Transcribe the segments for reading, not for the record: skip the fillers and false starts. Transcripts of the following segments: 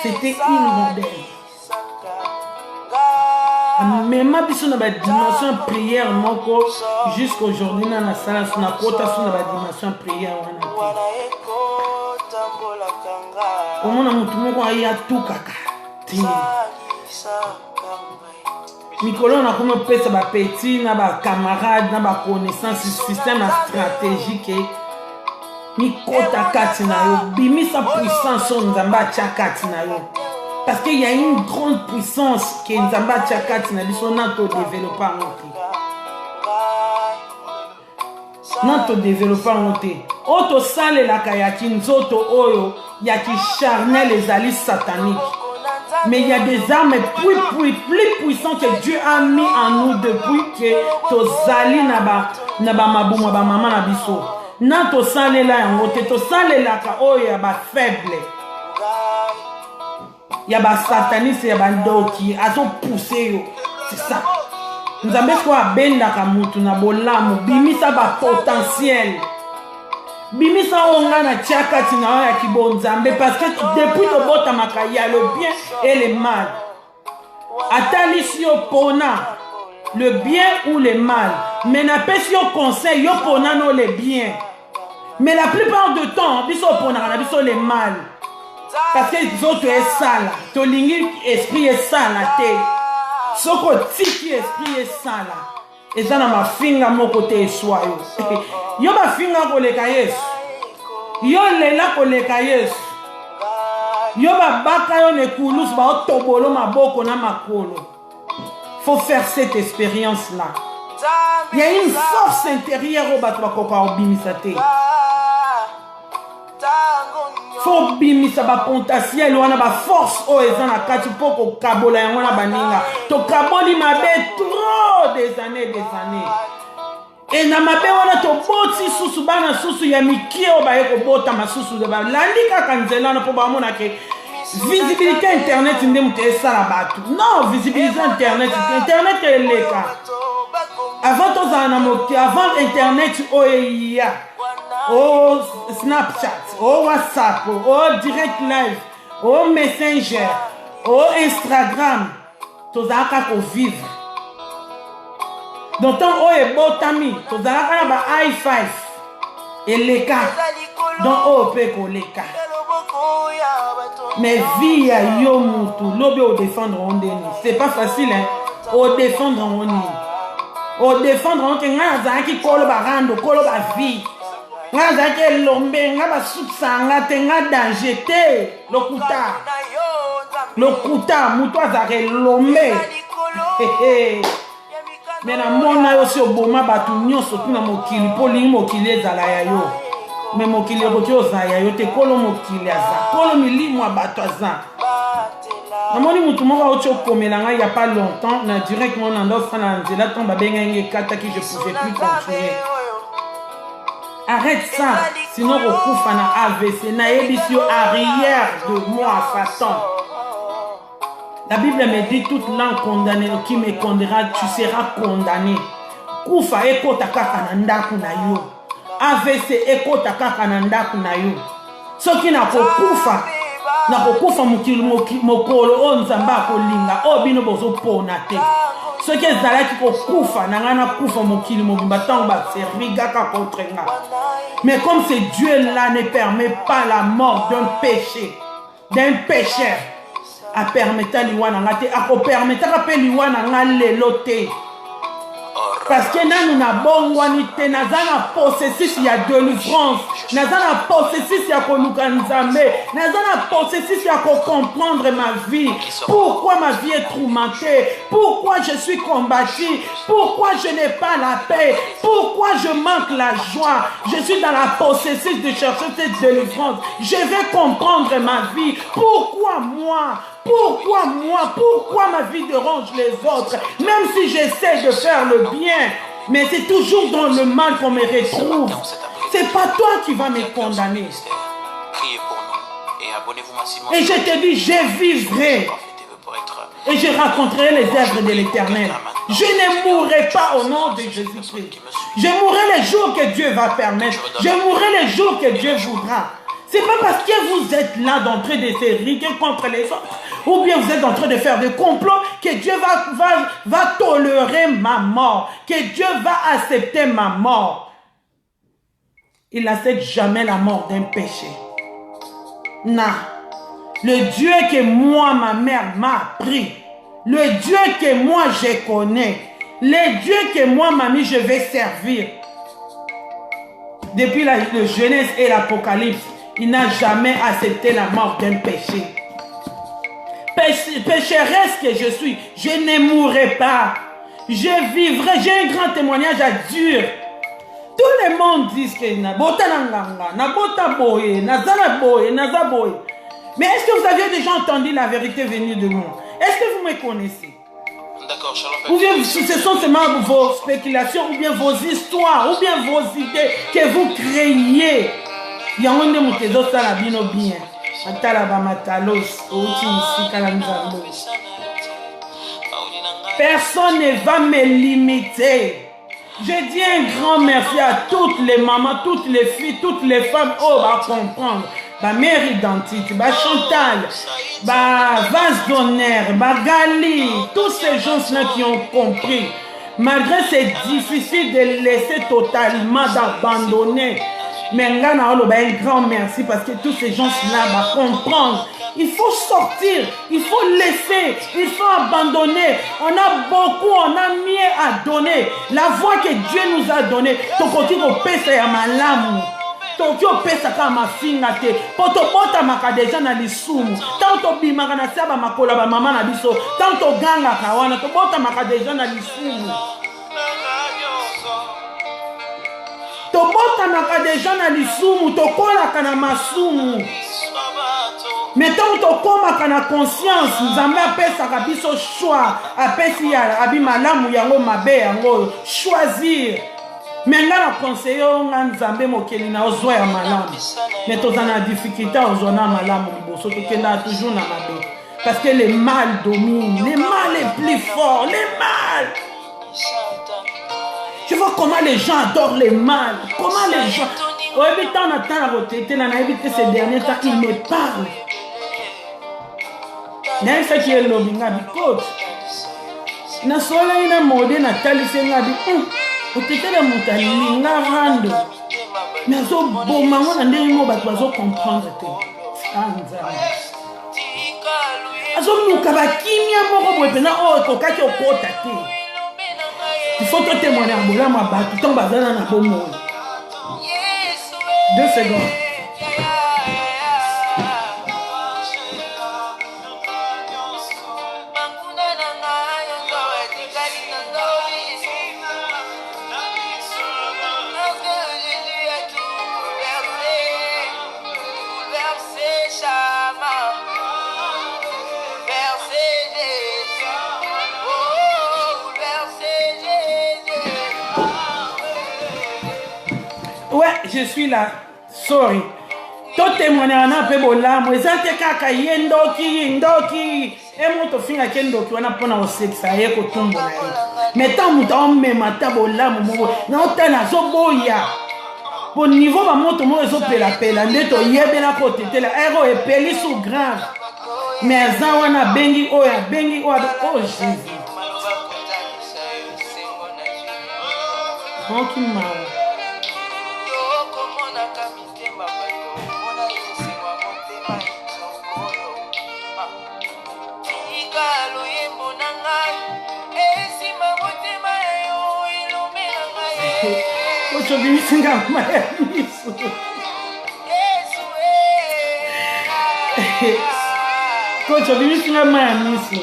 C'était une modèle. Même si on a une dimension de prière, jusqu'à aujourd'hui, on a une dimension de prière. Comment on a tout caca. Nicolas, on a comme pesa ba petit, na ba camarade, na ba connaissance, système stratégique. Mikota katina yo, bimi sa puissance on nzamba tchakatina yo. Parce qu'il y a une grande puissance qui est nzamba tchakatina biso na to développer monter. Na to développer monter. Auto sale la kayaki nzoto oyo, ya ki charnel les alliés sataniques. Mais il y a des armes plus puissantes que Dieu a mis en nous depuis que tozali na ba mabuma ba mama na biso. Na to sale la yango te to sale la ka oyo ya ba faible. Ya ba sataniste ya ba ndoki azo pousser yo. C'est ça. Nzambe ko abenda ka mutu na bolamu bimisa ba potentiel. Bimisa onga na tchakati na ya kibonzambe parce que depuis le bota makaya le bien et le mal. Atali si yo pona le bien ou le mal. Mais na pesi yo conseil yo pona no le bien. Mais la plupart du temps biso pona na biso le mal. Parce que les autres est sale. To lingi esprit est sale te. Soko tiki esprit est sale. Et ça na ma finga mon côté soit yo. Yo ba finga koleka Yesu. Yo lela koleka Yesu. Yo ba baka yo ne kulus ba otobolo maboko na makolo. Faut faire cette expérience là. Il y a une force intérieure au bato bakoka obimisate. Faut bimisa ba potentiel wana ba force o ezana kati poko kabola yango na baninga. To kaboli mabe trop des années. Et na mabe wana to boti susu bana susu ya mikie o ba yeko bota masusu de ba landika kanzela na po ba mona ke visibilité internet ndemu te sala batu. Non, visibilité internet est leka. Avant to zana moki avant internet oya. Oh Snapchat, oh WhatsApp, oh Direct Live, oh Messenger, oh Instagram, tous à ko vivre. Donc tant oh et botami, tous à ba i5 et les cas. Donc oh pe ko les cas. Mais vie à yo mutu, lobe au défendre on deni. C'est pas facile hein. Au défendre on ni. Au défendre on ke ngaza ki kolo ba rando, kolo ba vie. Nga zake lombe nga basutsa nga te nga danger te lokuta mutu azake lombe mais na mona yo si oboma batu nyonso tuna mokili po lingi mokili ezala ya yo mais mokili ekoti oza ya yo te kolo mokili aza kolo milimo ya bato aza namoni mutu moko oti okomela nga ya pas longtemps na directement na ndosala nzela ntango babengaki ekataki je pouvais plus continuer. Arrête ça, sinon on couvre na AVC, na édition arrière de moi, Satan. La Bible me dit toute langue condamnée qui me condamnera, tu seras condamné. Kufa eko takaka na ndaku na yo. AVC eko takaka na ndaku na yo. Soki na kokufa mokolo o nzamba kolinga o bino bozo pona te. Ce qui est zalaki ko kufa nangana kufa mokili mobimba tango ba servi gaka contre nga. Mais comme ce Dieu là ne permet pas la mort d'un péché, d'un pécheur, a permettre liwana ngate a ko permettre ka pe liwana ngale lote. Parce que nous na bongwani te nazana possessif ya délivrance, nazana possessif ya koluka nzambe, nazana possessif ya comprendre ma vie. Pourquoi ma vie est tourmentée? Pourquoi je suis combattu? Pourquoi je n'ai pas la paix? Pourquoi je manque la joie? Je suis dans la possessif de chercher cette délivrance. Je vais comprendre ma vie. Pourquoi moi? Pourquoi moi? Pourquoi ma vie dérange les autres? Même si j'essaie de faire le bien, mais c'est toujours dans le mal qu'on me retrouve. C'est pas toi qui vas me condamner. Et je te dis, je vivrai. Et je raconterai les œuvres de l'Éternel. Je ne mourrai pas au nom de Jésus-Christ. Je mourrai les jours que Dieu va permettre. Je mourrai les jours que Dieu voudra. C'est pas parce que vous êtes là en train de se riguer contre les autres, ou bien vous êtes en train de faire des complots, que Dieu va tolérer ma mort, que Dieu va accepter ma mort. Il n'accepte jamais la mort d'un péché. Non. Le Dieu que moi, ma mère m'a appris, le Dieu que moi je connais, le Dieu que moi, mamie, je vais servir. Depuis la Genèse et l'Apocalypse, il n'a jamais accepté la mort d'un péché. Pécheresse que je suis, je ne mourrai pas. Je vivrai, j'ai un grand témoignage à dire. Tout le monde dit que Nabota Nanganga, Nabota Boye, Nazana Boye, Naza Boye. Mais est-ce que vous avez déjà entendu la vérité venue de moi? Est-ce que vous me connaissez? D'accord, Shalom. Ou bien ce sont seulement vos spéculations, ou bien vos histoires, ou bien vos idées que vous créez. Yangonde mutezo salabino bien. Atalaba matalos, outi musika la nzambo. Personne ne va me limiter. Je dis un grand merci à toutes les mamans, toutes les filles, toutes les femmes. Oh, va comprendre. Ma mère identité, ma Chantal, ma Vase d'honneur, ma Gali, tous ces gens-là qui ont compris. Malgré c'est difficile de laisser totalement d'abandonner. Mais là, on a un grand merci parce que tous ces gens-là vont comprendre. Il faut sortir, il faut laisser, il faut abandonner. On a beaucoup, on a mieux à donner. La voix que Dieu nous a donnée, ton côté au pèse à ma lame. Tokyo pesa kama finga te poto bota maka deja na lisumu tanto bimaka na saba makola ba mama na biso tanto ganga kawana to bota maka deja na lisumu to bota maka deja na lisumu to kola kana masumu mais tanto koma kana conscience nzambe apesa ka biso choix apesi ya abimalamu yango mabe yango choisir. Mais là, la conseiller, on a nzambe mokeli na ozwa ya malamu. Mais tous en a difficulté à ozwa na malamu liboso to kenda toujours na mabe. Parce que le mal domine, le mal est plus fort, le mal. Tu vois comment les gens adorent le mal, comment les gens. Au habitant on attend la retraité, là, évité ces derniers temps, ils me parlent. Mais ce qui est l'obinga du coach. Na sola ina mode na talise ngabi. Otekela muta linga rando. Mais zo boma ngona ndenge mo ba bazo comprendre te. Anza. Azo muka ba kimia moko boye pena o kokaki okota te. Il faut te témoigner à bola ma ba tout en bazana na bomo. 2 secondes. Ouais, je suis là. Sorry. Tout témoigner en peu bola, moi zante kaka yendoki. Et mon to finga kendoki wana pona o sexa ye ko tumbo na ye. Mais tant muta on me mata bola mo na otana zo boya. Bon niveau ba moto mo zo pela ndeto yebela ko tetela ero e peli sous grave. Mais za wana bengi oya oh Jésus. Tranquillement. Ocho bisinga maya miso. Ocho bisinga maya miso.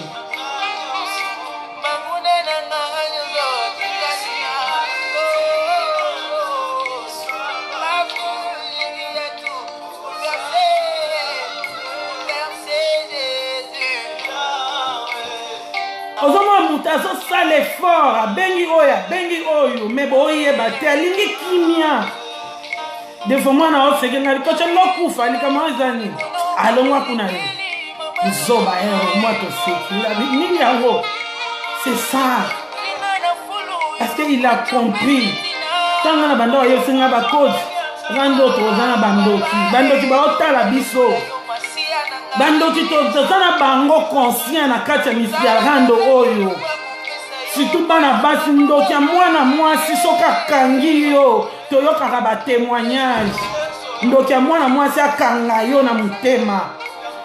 Azo sale fort, bengi oyo, mais boye bate alingi kimia. De fois na ofeke na kocha lokufa likamazani. Alongwa kuna ye. Zoba ero moi to sekula nini yango. C'est ça. Parce qu'il a compris. Tant na bando yo singa ba cause. rando tozana bandoki. Bandoki baotala biso. Bandoki tozana bango conscient na kati ya misi ya rando oyo. Surtout bana basi ndoki ya mwana mwasi soka kangi yo. Toyokaka ba témoignage. Ndoki ya mwana mwasi akanga yo na mutema.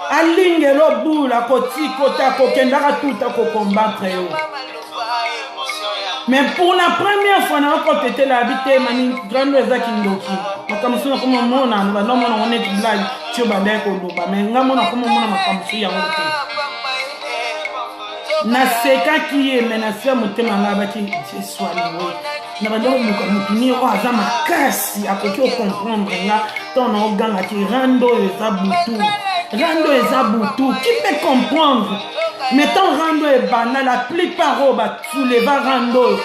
Alingelo bula koti kota kokendaka tout à combattre yo. Mais pour la première fois, quand tu étais là, habité, mani grande ezaki ndoki. Makamsu na koma mona, na no mona on est blague, tu ba ndeko loba. Mais nga mona koma mona makamsu ya ngote. Na seka ki e menacé motema nga baki je sois loué. Na ba ndeko mukamutuni o azama kasi akoki o comprendre nga ton oganga ki rando eza butu. Rando eza butu, qui peut comprendre? Mettons rando et banal, la plupart tous les rando.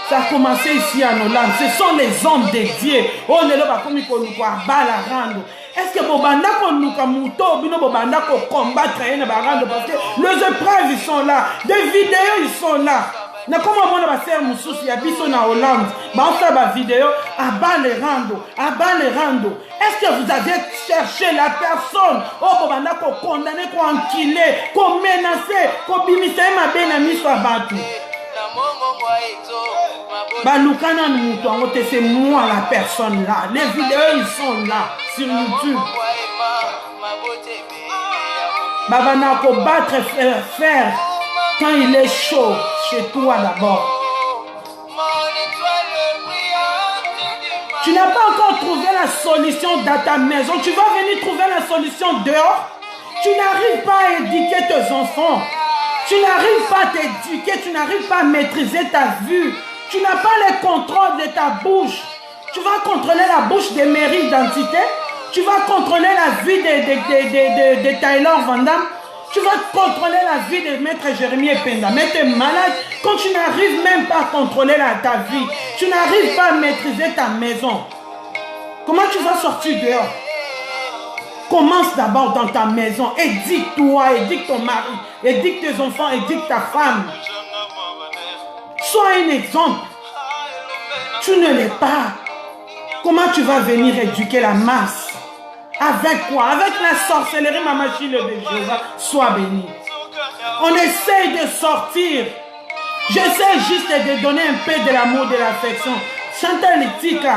Ça a commencé ici en Hollande. Ce sont les hommes dédiés. On est là comme qu'on nous voit bala rando. Est-ce que Bobanda qu'on nous kamuto, bino Bobanda qu'on combattre na rando parce que les épreuves ils sont là, des vidéos ils sont là. Na comment on va faire mususu ya biso na Hollande. Ba on fait ba vidéo à bas les rando, à bas les rando. Est-ce que vous avez cherché la personne oh Bobanda qu'on condamné, qu'on enquilé, qu'on menacé, qu'on bimisa ma benami soit battu. Balukana Moutongo, c'est moi la personne là. Les vidéos ils sont là sur YouTube. Babana ko battre faire quand il est chaud chez toi d'abord. Tu n'as pas encore trouvé la solution dans ta maison. Tu vas venir trouver la solution dehors. Tu n'arrives pas à éduquer tes enfants. Tu n'arrives pas à t'éduquer. Tu n'arrives pas à maîtriser ta vue. Tu n'as pas le contrôle de ta bouche. Tu vas contrôler la bouche des mairies d'identité. Tu vas contrôler la vie de Taylor Van Damme. Tu vas contrôler la vie de Maître Jérémy Penda. Mais tu es malade quand tu n'arrives même pas à contrôler ta vie. Tu n'arrives pas à maîtriser ta maison. Comment tu vas sortir dehors? Commence d'abord dans ta maison. Éduque-toi, éduque ton mari, éduque tes enfants, éduque ta femme. Sois un exemple. Tu ne l'es pas. Comment tu vas venir éduquer la masse? Avec quoi? Avec la sorcellerie, ma machine de Jéhovah. Sois béni. On essaye de sortir. J'essaie juste de donner un peu de l'amour, de l'affection. Chantal Tika,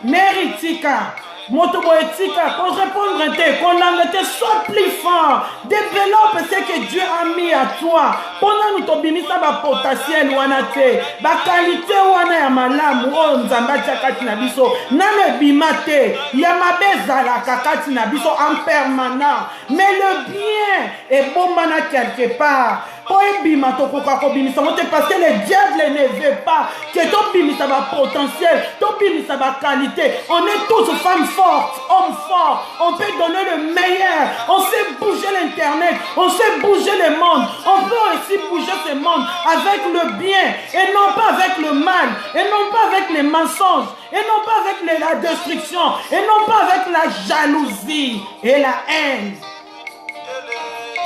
Mary Tika, Motobo Tika, qu'on répondre à tes, qu'on l'enlève, sois plus fort. Développe ce que Dieu a mis à toi. Pendant nous t'obimisa ba potentiel wanate, ba qualité wana ya malamu, o nzamba chakati na biso, na le bimate, ya mabeza la kakati na biso en permanent. Mais le bien est bon mana quelque part. Parce que le diable ne veut pas que ton bimisa ba potentiel, ton bimisa ba qualité. On est tous femmes fortes, hommes forts. On peut donner le meilleur. On sait bouger l'internet. On sait bouger le monde. On peut aussi bouger ce monde avec le bien et non pas avec le mal et non pas avec les mensonges et non pas avec la destruction et non pas avec la jalousie et la haine.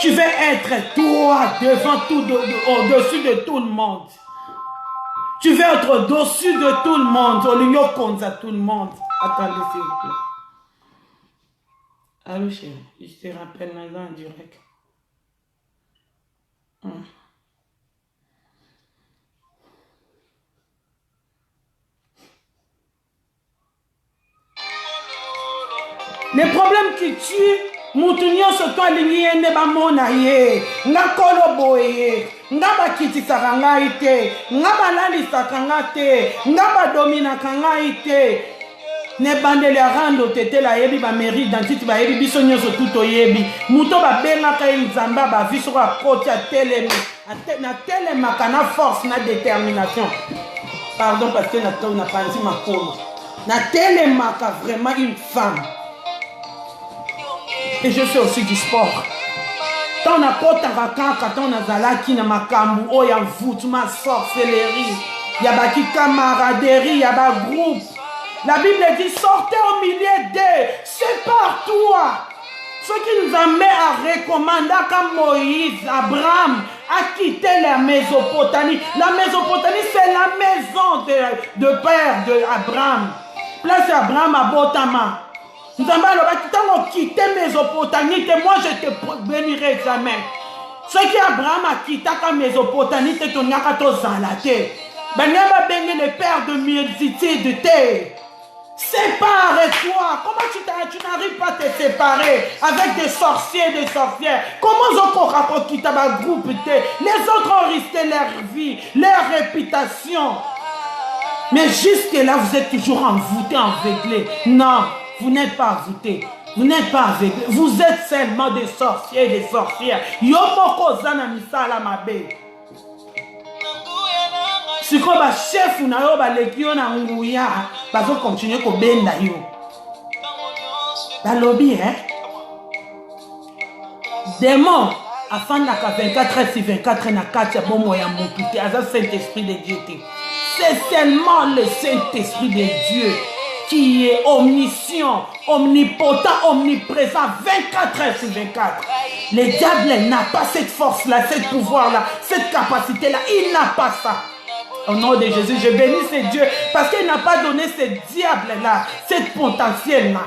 Tu veux être toi devant tout, au-dessus de tout le monde. Tu veux être au-dessus de tout le monde. Au lieu contre tout le monde. Attendez s'il vous plaît. Allô chérie, je te rappelle maintenant en direct. Les problèmes qui tuent, Moutounio soto alingi ene ba mona ye, nga kolobo ye, nga ba kitisaka ngai te, nga ba lalisaka nga te, nga ba dominaka ngai te. Ne bandele rando tete la yebi ba mairie d'identité ba yebi biso nyonso tout yebi. Muto ba bengaka nzamba ba viso ka koti a telemi, na telemaka na force na détermination. Pardon parce que na panzi makolo. Na telemaka vraiment une femme. Et je fais aussi du sport. Tant na kota rakaka, tant na zalaki na makambu, oh ya voûtement, sorcellerie, ya baki camaraderie, ya ba groupe. La Bible dit sortez au milieu d'eux, sépare-toi. Ce qui nous amène à recommander comme Moïse, Abraham, a quitté la Mésopotamie. La Mésopotamie, c'est la maison de père d'Abraham. place Abraham à Botama. Nzambe alobaki tango quitter Mésopotamie, moi je te bénirai jamais. Ce qui Abraham a quitté la Mésopotamie, c'est ton yakato zalate. Banyaba bengi le père de multitude te. Sépare-toi. Comment tu n'arrives pas à te séparer avec des sorciers et des sorcières? Comment Zoko quitte ma groupe te? Les autres ont risqué leur vie, leur réputation. Mais jusque là, vous êtes toujours envoûtés, aveuglés. Non, vous n'êtes pas envoûtés. Vous n'êtes pas aveuglés. Vous êtes seulement des sorciers et des sorcières. Yomoko zana misala mabe. Si quoi ba chef na yo ba lekio na nguya, ba zo continuer ko benda yo. Ba lobby hein. Démon afin na 24 sur 24 na 4 bon moya motuté aza Saint-Esprit de Dieu. C'est seulement le Saint-Esprit de Dieu qui est omniscient, omnipotent, omniprésent, 24 heures sur 24. Le diable n'a pas cette force-là, ce pouvoir-là, cette capacité-là. Il n'a pas ça. Au nom de Jésus, je bénis ce Dieu parce qu'il n'a pas donné ce diable-là, cette potentiel-là.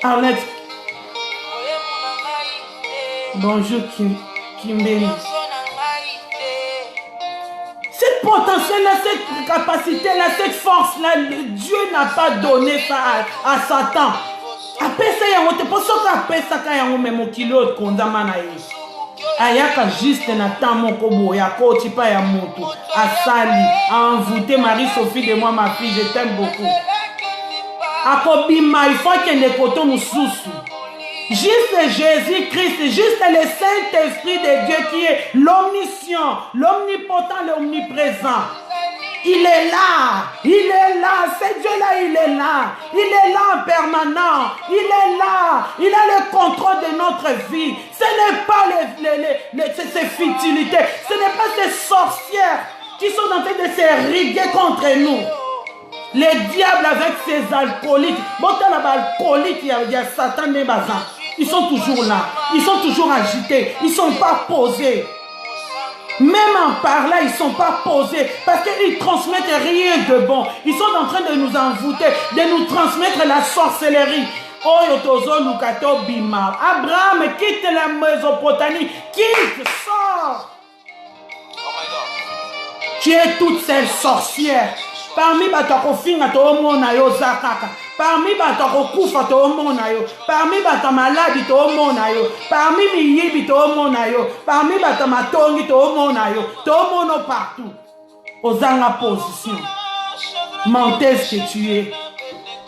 Arlette. Bonjour, Kimbeli. Cette potentiel-là, cette capacité-là, cette force-là, Dieu n'a pas donné ça à Satan. Après ça, il y a un peu ayaka juste na tamo kobo ya koti pa ya moto asali a envoûté Marie-Sophie de moi ma fille, je t'aime beaucoup. Akobima il faut que ne koto mususu. Juste Jésus-Christ, juste le Saint-Esprit de Dieu qui est l'omniscient, l'omnipotent, l'omniprésent. Il est là, ce Dieu-là, il est là en permanent, il est là, il a le contrôle de notre vie. Ce n'est pas ces futilités, ce n'est pas ces sorcières qui sont en train de se riguer contre nous. Les diables avec ses alcooliques, il y a Satan et Bazan. Ils sont toujours là, ils sont toujours agités, ils ne sont pas posés. Même en parlant, ils ne sont pas posés parce qu'ils ne transmettent rien de bon. Ils sont en train de nous envoûter, de nous transmettre la sorcellerie. Abraham, quitte la Mésopotamie, quitte, sors. Tu es toute cette sorcière. Parmi Batakofinga, Toomona yo Zakaka. Parmi Batakokufa, Toomona yo. Parmi Batamaladi, Toomona yo. Parmi Miyibi, Toomona yo. Parmi Batamatongi, Toomona yo. Toomono partout. Ozanga position. Menteuse que tu es.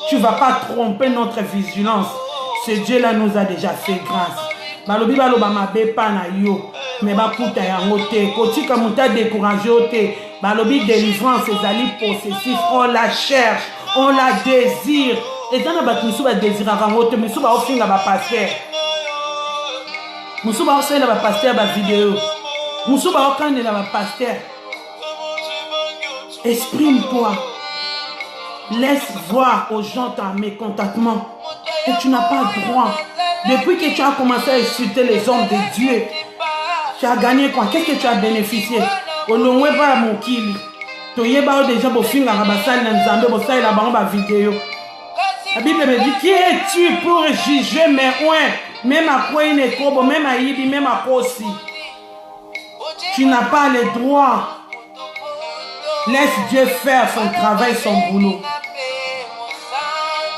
Tu ne vas pas tromper notre vigilance. Ce Dieu-là nous a déjà fait grâce. Balobi baloba mabe pa na yo. Mais bakuta yango te. Kotika muta découragé te. Balobi délivrance ezali possessif. On la cherche. On la désire. Et dans la bâtisse, nous sommes désirés avant te. Nous sommes au fin de la pasteur. Nous sommes au sein de la pasteur la vidéo. Nous sommes au camp de la pasteur. Exprime-toi. Laisse voir aux gens ton mécontentement. Et tu n'as pas droit. Depuis que tu as commencé à insulter les hommes de Dieu, tu as gagné quoi? Qu'est-ce que tu as bénéficié? La Bible me dit, qui es-tu pour juger mes oins? Même à quoi il est comme, même à Ibi, même à Kosi. Tu n'as pas le droit. Laisse Dieu faire son travail, son boulot.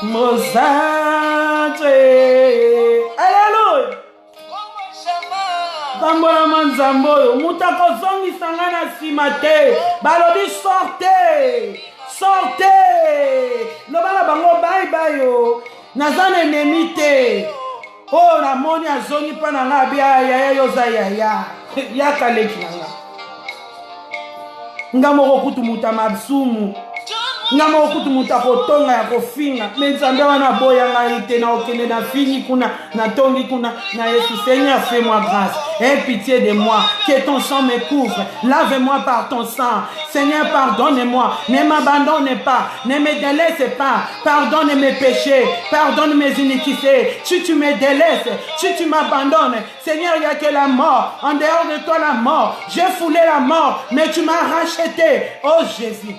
Mozart. Alléluia. Tambola manzamboyo. Mutako zongi sangana simate. Balobi sortez. Sortez. Lobala bango bye bye yo. Nazane nemite. Oh la moni azongi pana ngabia ya yoza ya. Ya kaleki nanga. Ngamoko kutu mutamabsumu. Ngamo kutumuta kotonga ya kofinga menzambe wana boya ngaite na okene na fini kuna na tongi kuna na Yesu. Seigneur, fais-moi grâce, aie pitié de moi, que ton sang me couvre, lave-moi par ton sang. Seigneur, pardonne-moi, ne m'abandonne pas, ne me délaisse pas, pardonne mes péchés, pardonne mes iniquités. Si tu me délaisses, si tu m'abandonnes, Seigneur, il n'y a que la mort, en dehors de toi la mort. J'ai foulé la mort, mais tu m'as racheté. Oh Jésus.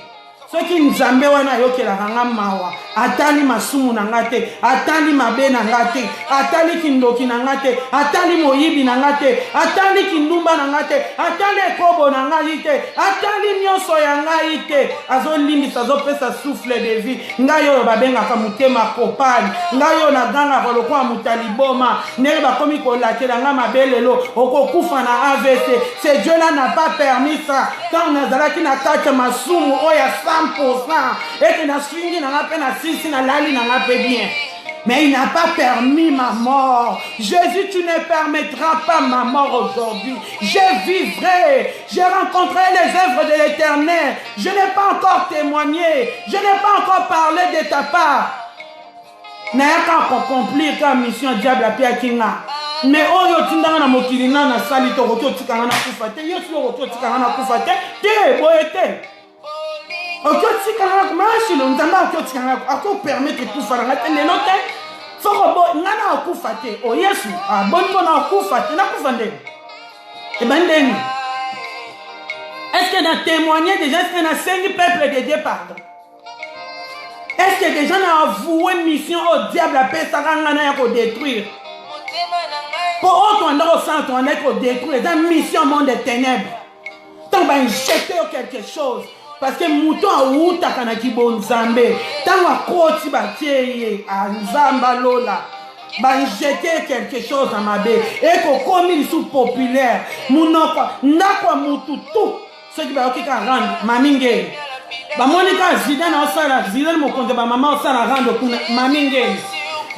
soki nzambe wana ayokelaka nga mawa atali masumu na nga te, atali mabe na nga te, atali kindoki na nga te, atali moyibi na nga te, atali kindumba na nga te, atali ekobo na ngai te, atali nyonso ya ngai te, azolimbisa azopesa souffle de vie. Ngai oyo babengaka motema kopani, ngai oyo nagangaka lokola mutaliboma ndenge bakomi kolakela nga mabelelo okokufa na AVC. C'est Dieu là n'a pas permis ça. Quand nazalaki na kati ya masumu oyo 100% et que na swingi na nga pe na sisi na lali na nga pe bien. Mais il n'a pas permis ma mort. Jésus, tu ne permettras pas ma mort aujourd'hui. Je vivrai. J'ai rencontré les œuvres de l'Éternel. Je n'ai pas encore témoigné. Je n'ai pas encore parlé de ta part. Nayaka accomplir ta mission diable à Pia Kinga. Mais oyo tindanga na mokili na sali to roto tikanga na kufa te. Yesu roto tikanga na kufa te. Te boete. Oyo tikanga na mashi lo nzamba oyo tikanga ako permettre kufa na te lelo te. Soko bo ngana okufa te. O Yesu bongo na okufa te na kufa ndenge. E bandeni. Est-ce que na témoigner déjà, est-ce que na sengi peuple de Dieu pardon? Est-ce que des gens ont avoué mission au diable à Pesarangana pour détruire? Pour autant, on est pour détruire. C'est une mission au monde des ténèbres. Tant qu'on va jeter quelque chose. Parce que mouton a outa kanaki bon zambé. Tant qu'on va koti batiye à Nzamba Lola. Va jeter quelque chose à ma baie. Et qu'on comme ils sont populaires. Mounoko, nakwa moutou tout. Ceux qui va rendre mamingé. Ba monika Zidane osala Zidane mokonde ba maman osala rendre kuna mamingé.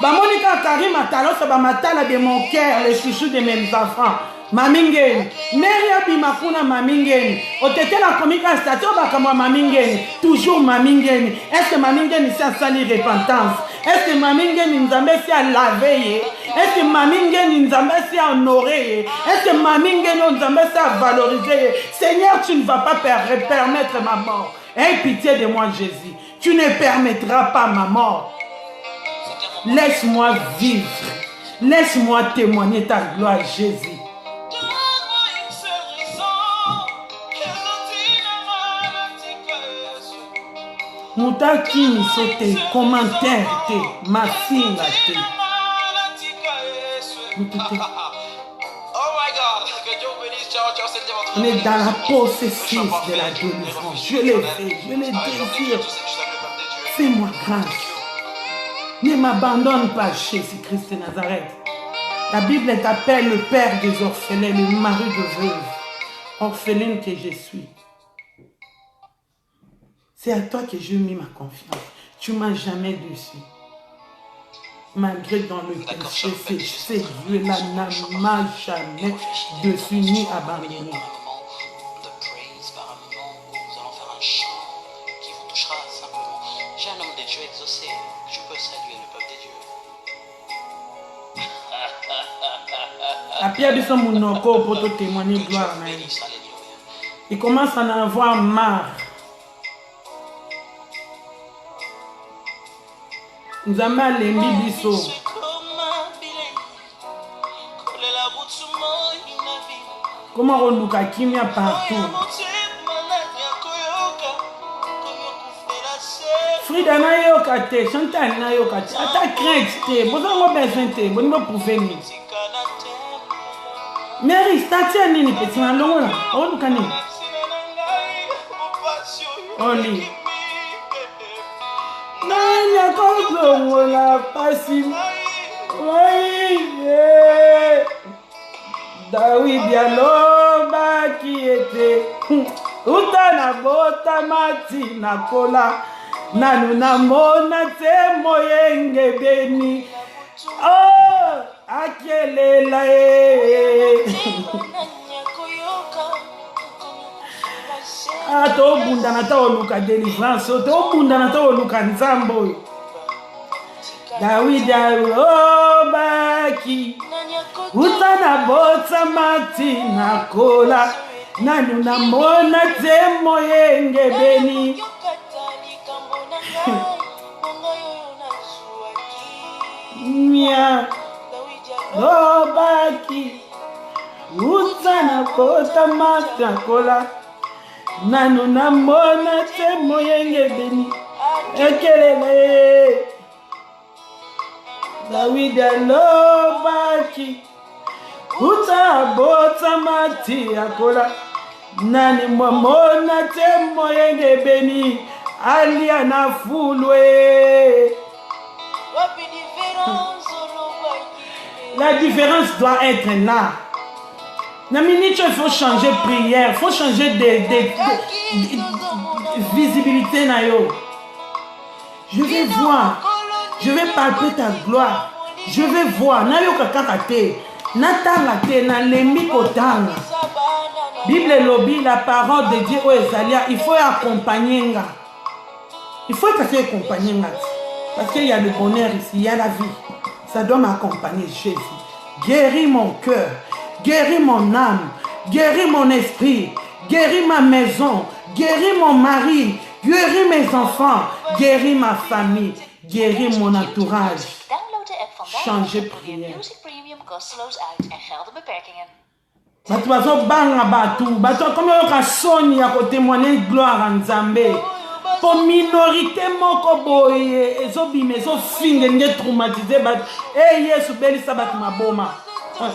Ba monika Karim Atalo ça ba matala de mon cœur les chouchous de mes enfants. Mamingé. Meria bimakuna mamingé. Otete la komika statue ba kama mamingé. Toujours mamingé. Est-ce que mamingé c'est à sali repentance? Est-ce que mamingé nzambe c'est à laver? Est-ce que mamingé nzambe c'est à honorer? Est-ce que mamingé nzambe c'est à valoriser? Seigneur, tu ne vas pas permettre ma mort. Aie pitié de moi, Jésus. Tu ne permettras pas ma mort. Laisse-moi vivre. Laisse-moi témoigner ta gloire, Jésus. Moutaki misote, commentaire te, ma fille te. On est dans la possession de la délivrance. Je l'ai fait, je l'ai désiré. Fais-moi grâce. Ne m'abandonne pas, Jésus-Christ de Nazareth. La Bible t'appelle le père des orphelins, le mari de veuve. Orpheline que je suis. C'est à toi que j'ai mis ma confiance. Tu ne m'as jamais déçu. Malgré dans le péché, c'est Dieu-là n'a jamais dessus ni abandonné. La pierre de son monoko pour te témoigner gloire à Dieu. Il commence à en avoir marre. Nous avons les bibiso. Comment on nous a kimia partout. Frida na yoka te, Chantal na yoka te. Ata crainte te, vous avez besoin te, vous ne pouvez ni. Mary, statia nini petit na longo la. On nous kani. Oli. Nanya kongo la pasi. Ouais. David yaloba qui était. Utana bota mati na kola. Nanu na mona te moyenge beni. Oh, akelela to bunda na ta oluka délivrance, to bunda na ta oluka nzambo. David alobaki utana botsa mati na kola. Nanu na mona te moyenge beni. Mia Lobaki Utana kota mata kola nanu namona te moyenge beni ekelele David alobaki uta bota mati akola nani mwamona te moyenge beni alia na fulwe. La différence doit être là. Il faut changer de prière, il faut changer de visibilité. Je vais voir, je vais palper ta gloire. Je vais voir. Bible lobby, la parole de Dieu, il faut accompagner. Il faut accompagner. Parce qu'il y a le bonheur ici, il y a la vie. Ça doit m'accompagner, Jésus. Guéris mon cœur, guéris mon âme, guéris mon esprit, guéris ma maison, guéris mon mari, guéris mes enfants, guéris ma famille, guéris mon entourage. Changer prière. Batu bazo banga batu comme yoka soni ya ko témoigner gloire en Nzambe. Pour minorité moko boye ezobime zo finge nge traumatisé bat Yesu belisa batu maboma. Parce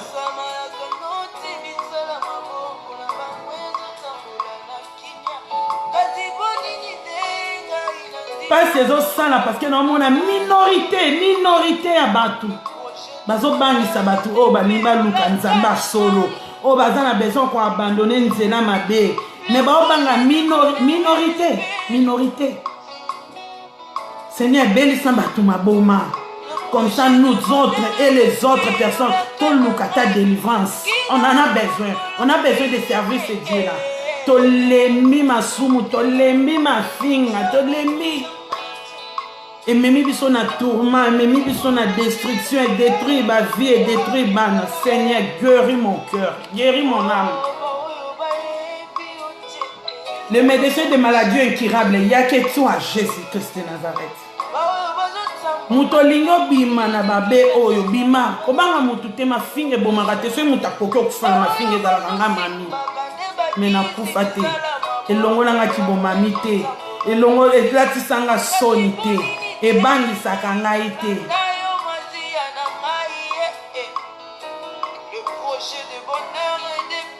que nous avons minorité à batu. Bazo bangisa batu o balimba luka nzamba solo. O bazana besoin qu'on abandonne nzela mabe. Mais ba obanga minorité. Seigneur belisa batu maboma. Comme ça nous autres et les autres personnes tout luka ta délivrance. On en a besoin. On a besoin de servir ce Dieu là. Tolemi masumu, tolemi mafinga, tolemi. Et même si on a tourment, même si on a destruction, et détruit ma vie, et détruit ma Seigneur, guéris mon cœur, guéris mon âme. Le médecin de maladies incurables, il y a que toi, Jésus-Christ de Nazareth. Mutolingo bima na babe oyo bima. Obanga mutute ma finge bomagate, so mutakoke okufana ma finge za langa mami. Mena kufate. Elongo nanga kibomami te. Elongo etlati sanga soni te. Ebangi sakangai te.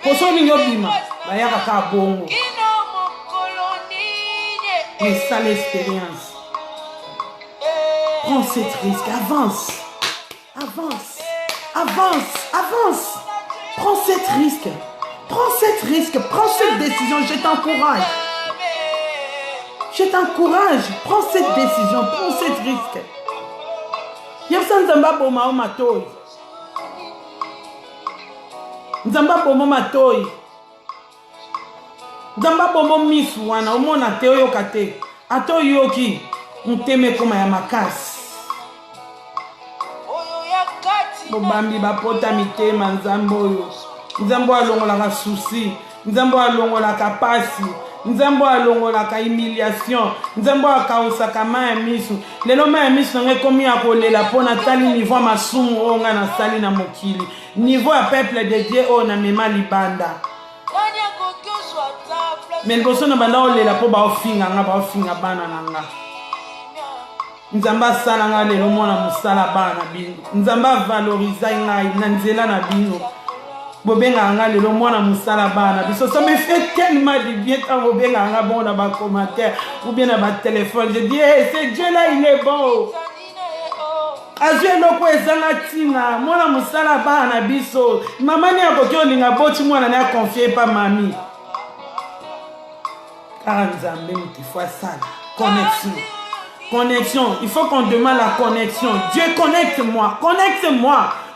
Poso ningo bima. Bayaka ka bongo. Mais ça l'expérience. Prends cette risque, avance. Prends cette risque. Prends cette décision, je t'encourage. Prends cette décision, prends cette risque. Yefsa nzamba boma o matoi. Nzamba boma matoi. Nzamba boma misu wana omona te oyo kate. Ato yoki nteme koma ya makasi. Bobambi bapota mitema nzambo oyo. Nzambo alongola ka souci, nzambo alongola ka pasi. Nzambo alongola ka humiliation, nzambo akausa kama ya misu. Lelo ma ya misu nge komi akolela pona tali niveau masumu onga na sali na mokili. Niveau ya peuple de Dieu o na mema libanda. Men boso na banda olela po ba ofinga bana nanga. Nzamba sala nga lelo mona musala bana bino. Nzamba valoriza ngai na nzela na bino. Bobenga nga lelo mwana musala bana biso ça me fait tellement de bien quand bobenga nga bon dans bas commentaires ou bien dans bas téléphone. Je dis hey, ce Dieu là il est bon. Azwe loko ezanga tinga mwana musala bana biso mama ni akoki olinga boti mwana na confier pas mami. Car Nzambe mutifwa sala connexion, il faut qu'on demande la connexion. Dieu connecte-moi.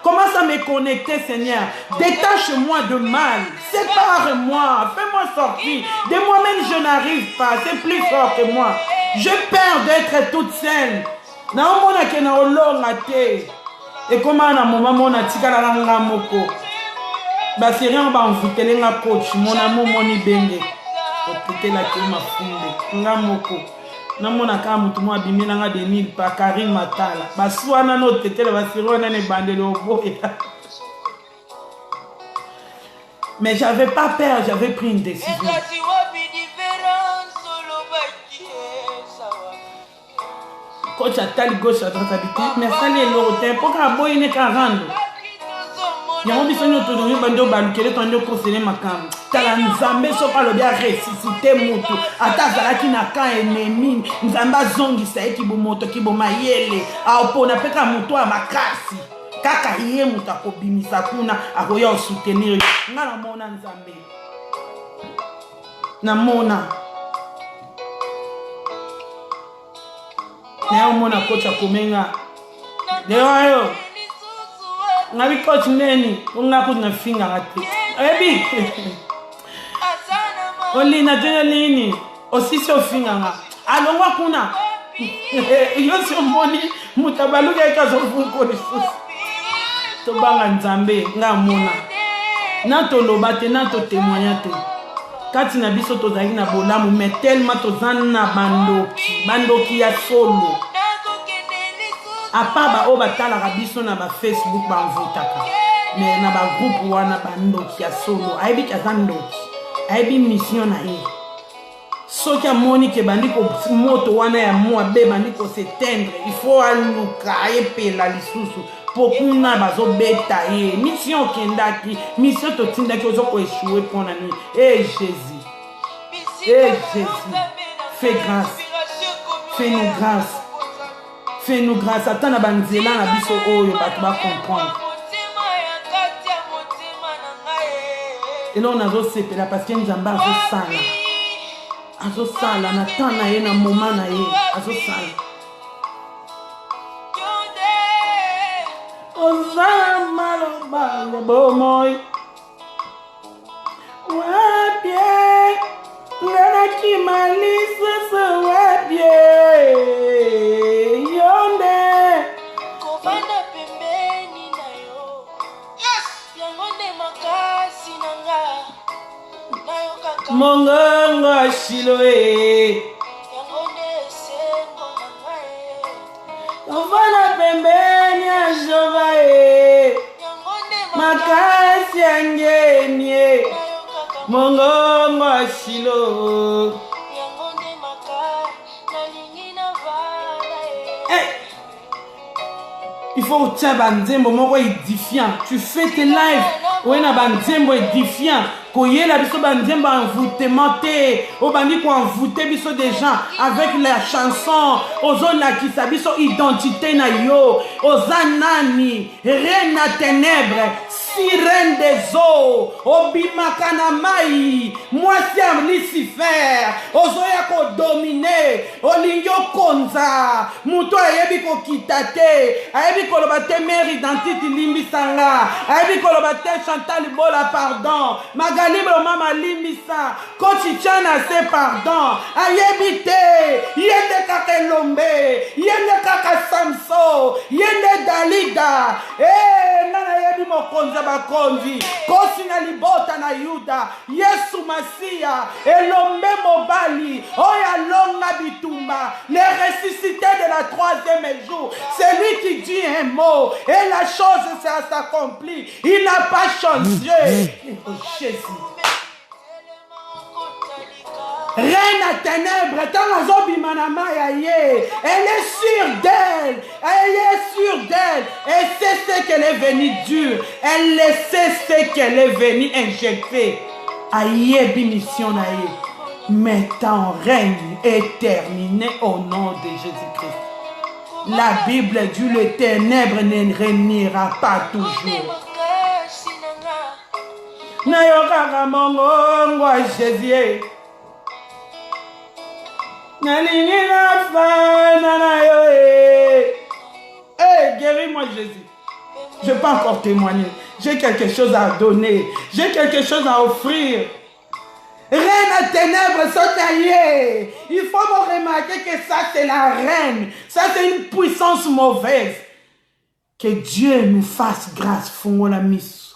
Commence à me connecter, Seigneur. Détache-moi de mal. Sépare-moi. Fais-moi sortir. De moi-même, je n'arrive pas. C'est plus fort que moi. J'ai peur d'être toute seule. Et comment on a mon tika la langa moko. Basiri on va envoûter la coach. Mon amour, mon ibenge. Peut-être la kema funde. Nga moko. Namona ka mutu mo abimina nga de nil pa Karim Matala baswana no tetele basirona ne bandelo boya. Mais j'avais pas peur, j'avais pris une décision. coach atali gauche à droite habité mais sali elorotin mpo kaka boyi ne ka rando yango biso nyonso tolingi bando balukele tondi okosele makambo tala nzambe soki alobi aresusite mutu ata azalaki na ka enemi nzambe azongisa ye kibomoto kibomayele aopona mpe ka moto ya makasi kaka ye moto akobimisa kuna akoya osoutenir nga namona nzambe namona naye omona coach akomenga leyo ngabi coach neni ungakuthi nafinganga te ebi olina tena nini osisi ofinganga alongwa kuna yosi omoni mutabaluka ikazovuko lisusu tobanga nzambe ngamona natoloba te natotémoigna te kati na biso tozalaki na bolamu mais tellement toza na bandoki ya solo apa baoyo batalaka biso na bafacebook bamvutaka mais na bagroupe wana bandoki ya solo ayebiki aza ndoki ayebi mission na ye soki amoni ke bandi moto wana ya mwabe bandi kosetendre il faut aluka ayepela lisusu mpo kuna bazobeta ye mission okendaki mission totindaki ozokoeshue mpo na nini Jésus fais grâce fais-nous grâce fais-nous grâce ata na banzela na biso oyo bato bacomprendre eloko nazosepela parce que nzambe azosala na temps na ye na moment na ye azosala ozala maloba ya bomoi wabie nganaki malisese wabie yonde kofanda pembeni na yo yango nde makasi nanga nayokaka mongongo shiloe yango nde esengo nanga kofanda pembeni ya jova yango nde makasi yangenie mongongo shilo yango nde makasi nalingi na vala il faut tiens banzembo moko édifiant tu fais tes lives oena banzembo édifiant koyela biso banzembo envoûtement te obandi koenvoûter biso des gens avec la chanson ozolakisa biso identité na yo oza nani reine na ténèbres sirène des eaux obimaka na mai mwasi ya Lucifer ozoya kodomine olingi okonza moto ayebi kokita te ayebi koloba te mère identité limbisanga ayebi koloba te Chantal Bola pardon Magalibro mama limbisa kochi chana se pardon ayebi te yende kaka Elombe yende kaka Samson yende Dalida nana yebi mokonza bakonzi kosi na libota na Yuda Yesu Masia Elombe mobali oya longa bitumba le ressuscité de la troisième jour c'est lui qui dit un mot et la chose s'accomplit il n'a pas changé Jésus reine à ténèbres, elle est sûre d'elle, et c'est ce qu'elle est venue dur, elle sait ce qu'elle est venue injecter. Aïe, mission naïe, mais ton règne est terminé au nom de Jésus-Christ. La Bible dit le ténèbre ne régnera pas toujours. Nayoka mongo Jésus. Guéris-moi Jésus. Je peux encore témoigner. J'ai quelque chose à donner. J'ai quelque chose à offrir. Reine à ténèbres, sautaillée. Il faut me remarquer que ça c'est la reine. Ça c'est une puissance mauvaise. Que Dieu nous fasse grâce. Fungola miss.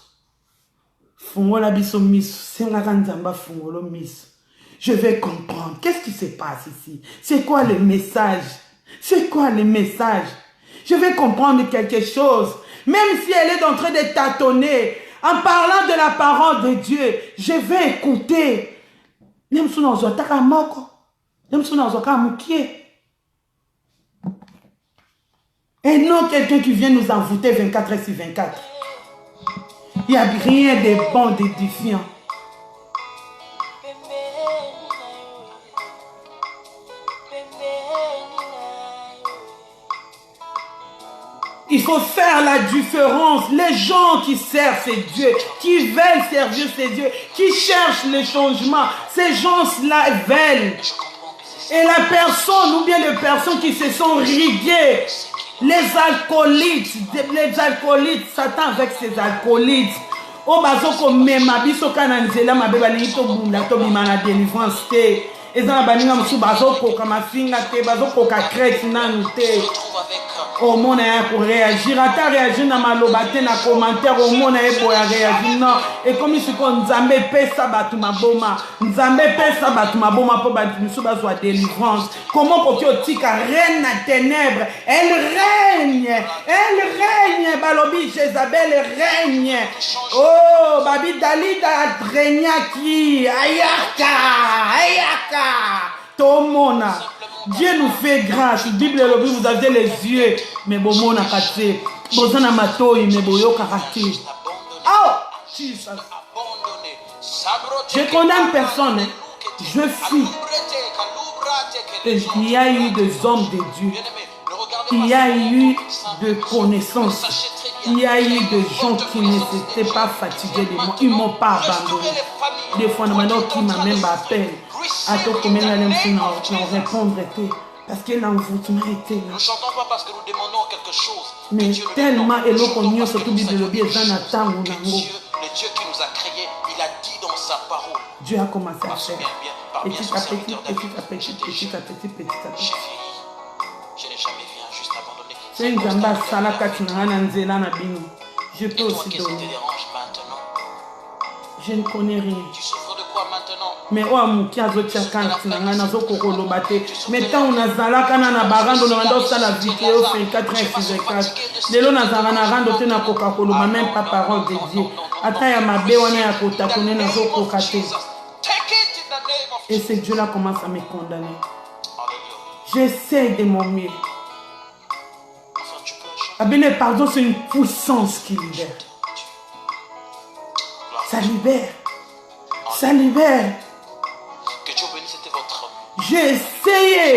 Fungola biso miss. Senga nzamba fungolo miss. Je vais comprendre. Qu'est-ce qui se passe ici? C'est quoi le message? C'est quoi le message? Je vais comprendre quelque chose. Même si elle est en train de tâtonner, en parlant de la parole de Dieu, je vais écouter. Et non quelqu'un qui vient nous envoûter 24 heures sur 24. Il n'y a rien de bon, d'édifiant. Il faut faire la différence. Les gens qui servent ces dieux, qui veulent servir ces dieux, qui cherchent les changements, ces gens-là veulent. Et la personne ou bien les personnes qui se sont riguées, les alcoolites, Satan avec ses alcoolites. Oh, bazoko mema biso kananzela mabeba lito bunda to bimana délivrance te. Ezana baninga musu bazoko kama finga te, bazoko ka crête nanu te. Au monde pour réagir, à réagir dans ma lobate, dans commentaire, au monde pour réagir, non. Et comme il se dit, Nzambe paie ça, batuma boma. Nzambe paie ça, batuma boma pour batuma délivrance. Comment pour que tika reine à ténèbres, elle règne, Balobi Jézabel règne. Oh, Babi Dalida règne qui, Ayaka. Tomona. Dieu nous fait grâce. La Bible, vous avez les yeux, mais bon, mon akaté. Bozana matoi, mais boyo karaté. Oh, Jesus. Je condamne personne. Je fuis. Il y a eu des hommes de Dieu. Il y a eu de connaissances. Il y a eu des gens qui ne s'étaient pas fatigués de moi. Ils ne m'ont pas abandonné. Des fois, qui m'a même appelé. À toi, combien d'années nous répondre parce que l'envoûtement était là. Nous ne chantons pas parce que nous demandons quelque chose. Mais tellement et l'eau qu'on y a surtout Bible le Dieu qui nous a créés, il a dit dans sa parole. Dieu a commencé à faire. Petit à petit. Je n'ai jamais vu un juste abandonné. C'est une zamba salaka tunana nzela na bino. Je peux aussi donner. Je ne connais rien. Tu souffres de quoi maintenant? Mais oh amuki azotia kanti na ngana zokokolo bate. Mais tant on a zalaka na barando na ndo sala vidéo 24 heures. Lelo na zala na rando te na kokakolo même pas parole de Dieu. Ata ya mabe wana ya kotakone na zokokate. Et ce Dieu-là commence à me condamner. J'essaie de mon mieux. Le pardon, c'est une puissance qui libère. Ça libère. Ça libère. Que Dieu bénisse, c'était votre. J'ai essayé.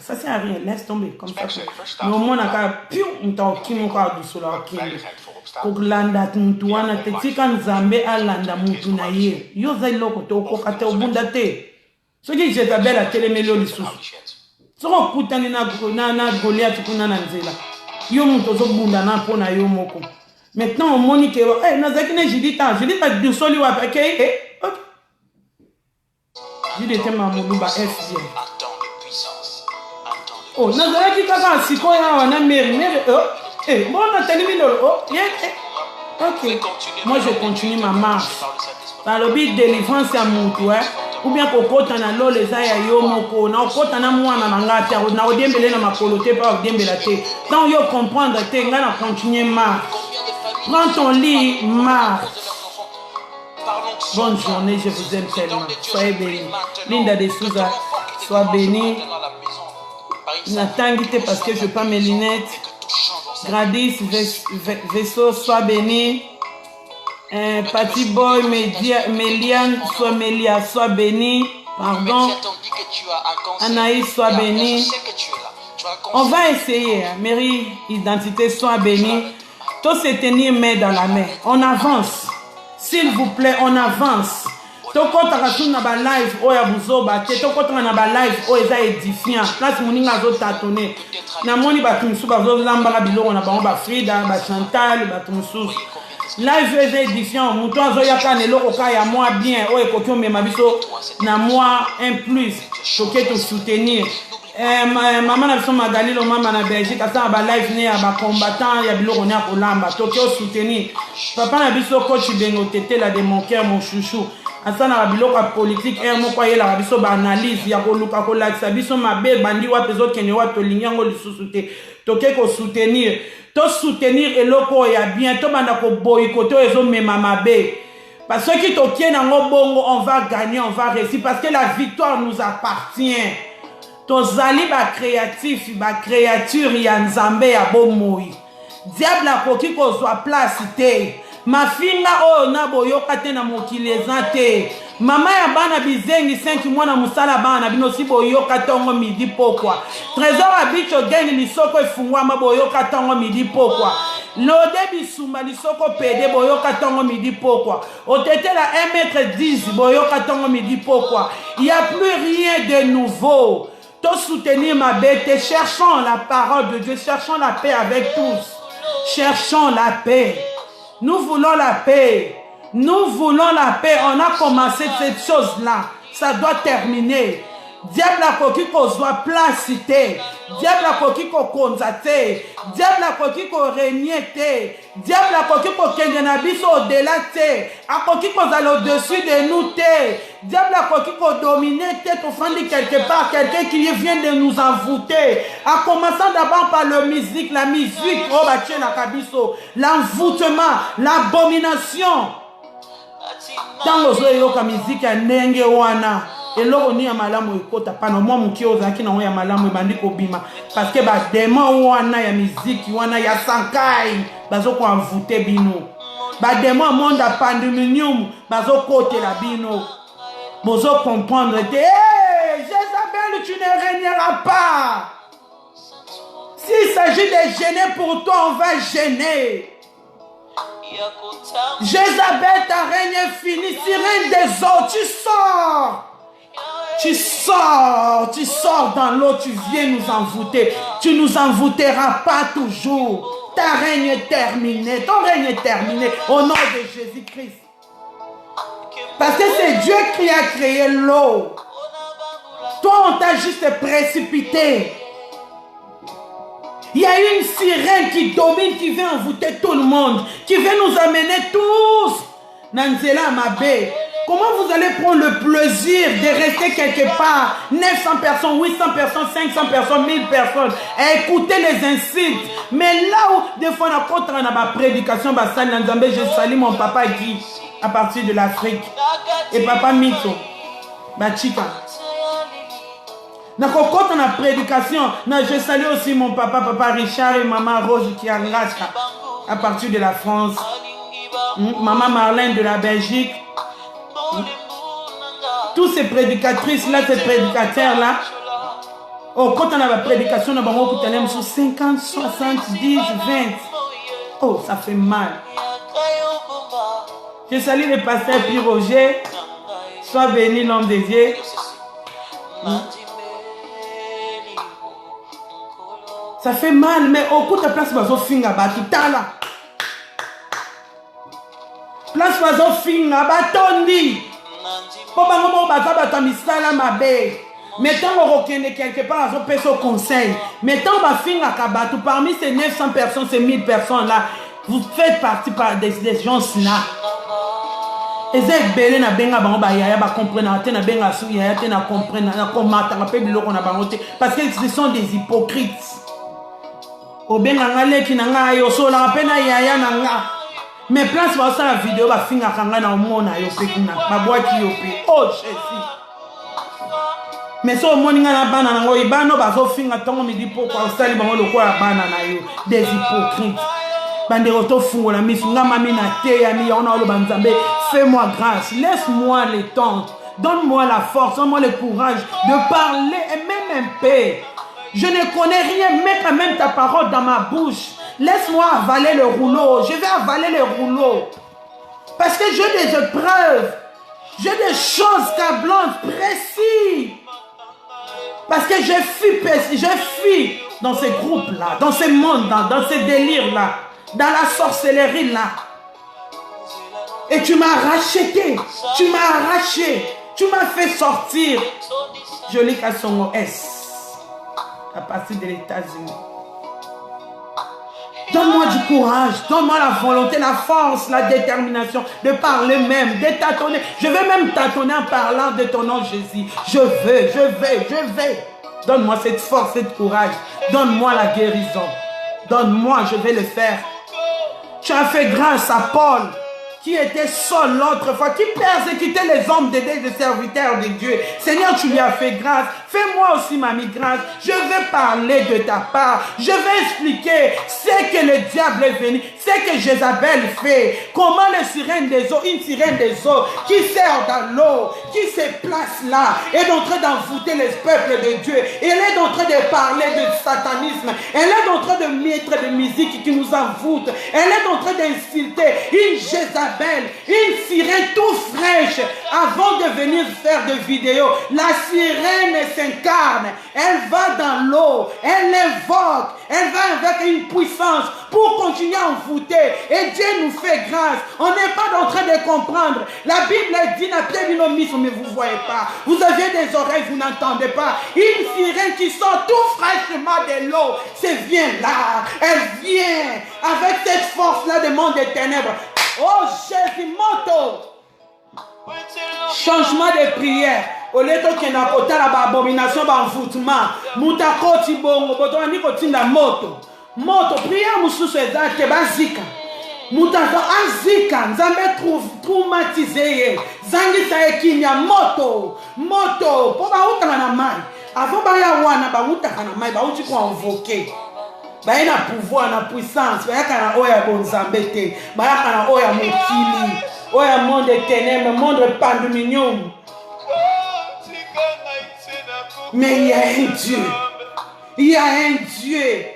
Ça sert à rien, laisse tomber comme ça. Mais au moins, on a kokulanda muntu wana te tika nzambe alanda muntu na ye yo za iloko te okoka te obunda te soki Jezabel atelemeli yo lisusu soki okutani na Goliath kuna na nzela yo muntu ozobunda na mpo na yo moko maintenant omoni ke nazalaki na Judith dusoli wapi ke Judith mamoluba FDL oh nazalaki kaka sikoyo awa na meri bon, ok, moi je continue ma marche. Par le but de délivrance à mon toit, ou bien pour côté na l'eau les aïe yo moko, na côté na moi na ngata, na odiembele na makolote pas odiembela te. Quand yo comprendre te, nga na continuer marche. Prends ton lit, marche. Bonne journée, je vous aime tellement. Soyez bénis. Linda de Souza, sois bénie. N'attendez parce que je pas mes lunettes. Gradis, vaisseau, sois béni. Patty Boy, Méliane, sois béni. Pardon. Anaïs, sois béni. On va essayer. Mary, identité, sois béni. Tous se tenir main dans la main. On avance. S'il vous plaît, on avance. Tokota na ba live oya buzoba te tokota na ba live o eza édifiant place moninga zo tatone na moni ba tumsu ba zo lamba la biloko na bango ba Frida ba Chantal ba tumsu live eza édifiant muto azo yaka ne loko ka ya moi bien o ekoki o mema biso na moi un plus toke to soutenir maman na biso Magalilo mama na Belgique asa ba live ne ya ba combattant ya biloko na kolamba toke o soutenir papa na biso coach Bengo Tete la de mon cœur mon chouchou asana la biloko politique moko yela biso ba analyse ya koluka kolakisa biso mabe bandi wa pezo kene wa to linyango lisusu te toke ko soutenir eloko ya bien to banda ko boycotto ezo mema mabe parce que tokie nango bongo on va gagner on va réussir parce que la victoire nous appartient tozali ba créatif ba créature ya nzambe ya bomoi. Diable akoki kozwa place te. Mafinga oyo na boyoka te na mokili eza te. Mama ya bana bizengi 5 mois na musala bana bino si boyoka tongo midi pokwa. Trésor abicho geni lisoko efungwama boyoka tongo midi pokwa. Lode bisumba lisoko pede boyoka tongo midi pokwa. Otetela 1m10 boyoka tongo midi pokwa. Il n'y a plus rien de nouveau. Tout soutenir ma bête. Cherchons la parole de Dieu. Cherchons la paix avec tous. Cherchons la paix. Nous voulons la paix. Nous voulons la paix. On a commencé cette chose-là. Ça doit terminer. Diable a koki ko zwa place te. Diable a koki ko konza te. Diable a koki ko régner te. Diable a koki ko kende na biso au-delà te. A koki ko zala au-dessus de nous te. Diable a koki ko dominer te. Tofandi quelque part. Quelqu'un qui vient de nous envoûter. En commençant d'abord par la musique. La musique. Oh bache na kabiso. L'envoûtement. L'abomination. Tango zo yoka musique ya ndenge wana. Eloko ni ya malamu ekota pana mwa muki ozaki na ya malamu ebandi kobima parce que ba démon wana ya musique wana ya sankai bazo ko envoûter bino ba démon monde a pandemonium bazo côté la bino bozo comprendre te Jézabel tu ne régneras pas. S'il s'agit de gêner pour toi on va gêner. Jézabel ta règne est fini, sirène des eaux, tu sors. Tu sors dans l'eau, tu viens nous envoûter. Tu nous envoûteras pas toujours. Ta règne est terminée, ton règne est terminé au nom de Jésus-Christ. Parce que c'est Dieu qui a créé l'eau. Toi, on t'a juste précipité. Il y a une sirène qui domine, qui vient envoûter tout le monde, qui veut nous amener tous. Nanzela Mabé. Comment vous allez prendre le plaisir de rester quelque part 900 personnes, 800 personnes, 500 personnes, 1000 personnes et écouter les insultes. Mais là où des fois on a contre ma prédication, je salue mon papa Guy à partir de l'Afrique et papa Mito, Bachika. Quand on a prédication, je salue aussi mon papa Richard et maman Rose qui est à partir de la France, maman Marlène de la Belgique. Tous ces prédicatrices-là, ces prédicateurs-là, oh, quand on a la prédication, on a 50, 60, 10, 20. Oh, ça fait mal. Je salue le pasteur Pierre Roger. Sois béni, l'homme de Dieu. Ça fait mal, mais au coup de place, bazo finga batutala. Place bazo finga batondi. Pour bango bazo batamisala mabe. Mettons au rokende quelque part bazo peso conseil. Mettons ba finga kabatu parmi ces 900 personnes, ces 1000 personnes là, vous faites partie par des gens là. Ezek belé na benga bango ba yaya ba comprendre te na benga sou yaya te na comprendre na komata na pe biloko na bango te parce que ce sont des hypocrites. Obenga ngale ki na nga yo so la pe na yaya na nga. Mais place ba la vidéo ba finga kanga na omona yo pe kuna ba boaki yo pe. Oh Jésus. Mais so omoni nga na bana na ngo ibano ba zo finga tongo midi poko osali bango lokola bana na yo des hypocrites. Bande roto fungo la misu nga mami na te ya mi ona lo banzambe. Fais-moi grâce, laisse-moi le temps, donne-moi la force, donne-moi le courage de parler et même un peu. Je ne connais rien, mets quand même ta parole dans ma bouche. Laisse-moi avaler le rouleau, je vais avaler le rouleau. Parce que j'ai des épreuves, j'ai des choses câblantes, précises. Parce que je fuis dans ces groupes-là, dans ces mondes, dans ces délires-là, dans la sorcellerie-là. Et tu m'as racheté, tu m'as arraché, tu m'as fait sortir. Je lis qu'à son S à partir de États-Unis. Donne-moi du courage, donne-moi la volonté, la force, la détermination de parler même, de tâtonner. Je veux même tâtonner en parlant de ton nom Jésus. Je veux. Donne-moi cette force, cette courage. Donne-moi la guérison. Donne-moi, je vais le faire. Tu as fait grâce à Paul, qui était seul l'autre fois, qui persécutait les hommes de Dieu, les serviteurs de Dieu. Seigneur, tu lui as fait grâce. Fais-moi aussi, mamie, grâce. Je vais parler de ta part. Je vais expliquer ce que le diable est venu, ce que Jézabel fait. Comment les sirènes des eaux, une sirène des eaux qui sert dans l'eau, qui se place là, est en train d'envoûter les peuples de Dieu. Elle est en train de parler de satanisme. Elle est en train de mettre des musiques qui nous envoûtent. Elle est en train d'insulter une Jézabel, une sirène tout fraîche avant de venir faire des vidéos. La sirène s'incarne, elle va dans l'eau, elle évoque, elle va avec une puissance pour continuer à envoûter. Et Dieu nous fait grâce. On n'est pas en train de comprendre. La Bible dit, mais vous ne voyez pas. Vous avez des oreilles, vous n'entendez pas. Une sirène qui sort tout fraîchement de l'eau, c'est vient là. Elle vient avec cette force-là du monde des ténèbres. Oh Jésus, moto. Changement de prière. Au lieu de n'a pas l'abomination, l'envoûtement. Moutakoti bongo, boto ni kotinda moto. Moto, prière mususu ezate bazika. Mutako azika, nzambe traumatisé. Zangisa ekimya moto. Moto, po ba utanga na mai. Avant ba ya wana ba utanga na mai, ba uti ko invoquer. Ba ina pouvoir na puissance, ba yakana oya bonzambe te. Ba yakana oya mokili. Oya monde ténèbres, monde pandemonium. Mais il y a un Dieu. Il y a un Dieu.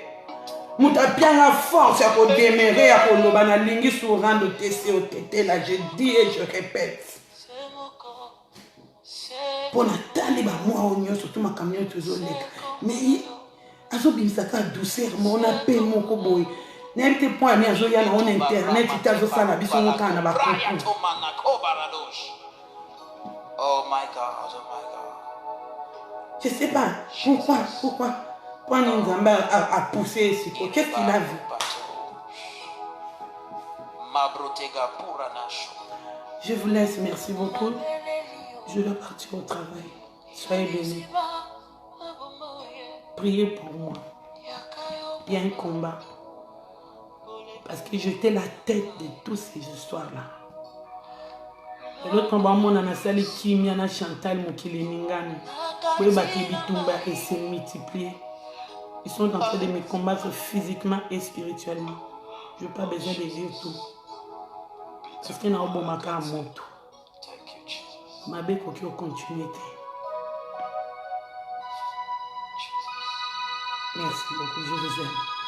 Mouta bien la force à démarrer à Kolobana Lingi sur rang de TC au TT. Là, je dis et je répète. Pour Nathalie, moi, on y a surtout ma camion toujours là. Mais azo bimisaka douceur, mon appel mon koboy. N'importe point, mais azo yana on internet, il t'a ça la biso mon kana ba konku. Oh my God, oh my God. Je sais pas pourquoi Nzambe a poussé ici. Qu'est-ce qu'il a vu? Je vous laisse, merci beaucoup. Je dois partir au travail. Soyez bénis. Priez pour moi. Il y a un combat. Parce que j'étais la tête de toutes ces histoires-là. L'autre combat, mon anasali Kimia na Chantal Mokili Ningani. Oui, Baki Bitumba et s'est multiplié. Ils sont en train de me combattre physiquement et spirituellement. Je n'ai pas besoin de dire tout. Parce qu'il y a un bon matin à moto. Ma bête qui a continué. Merci beaucoup, je vous aime.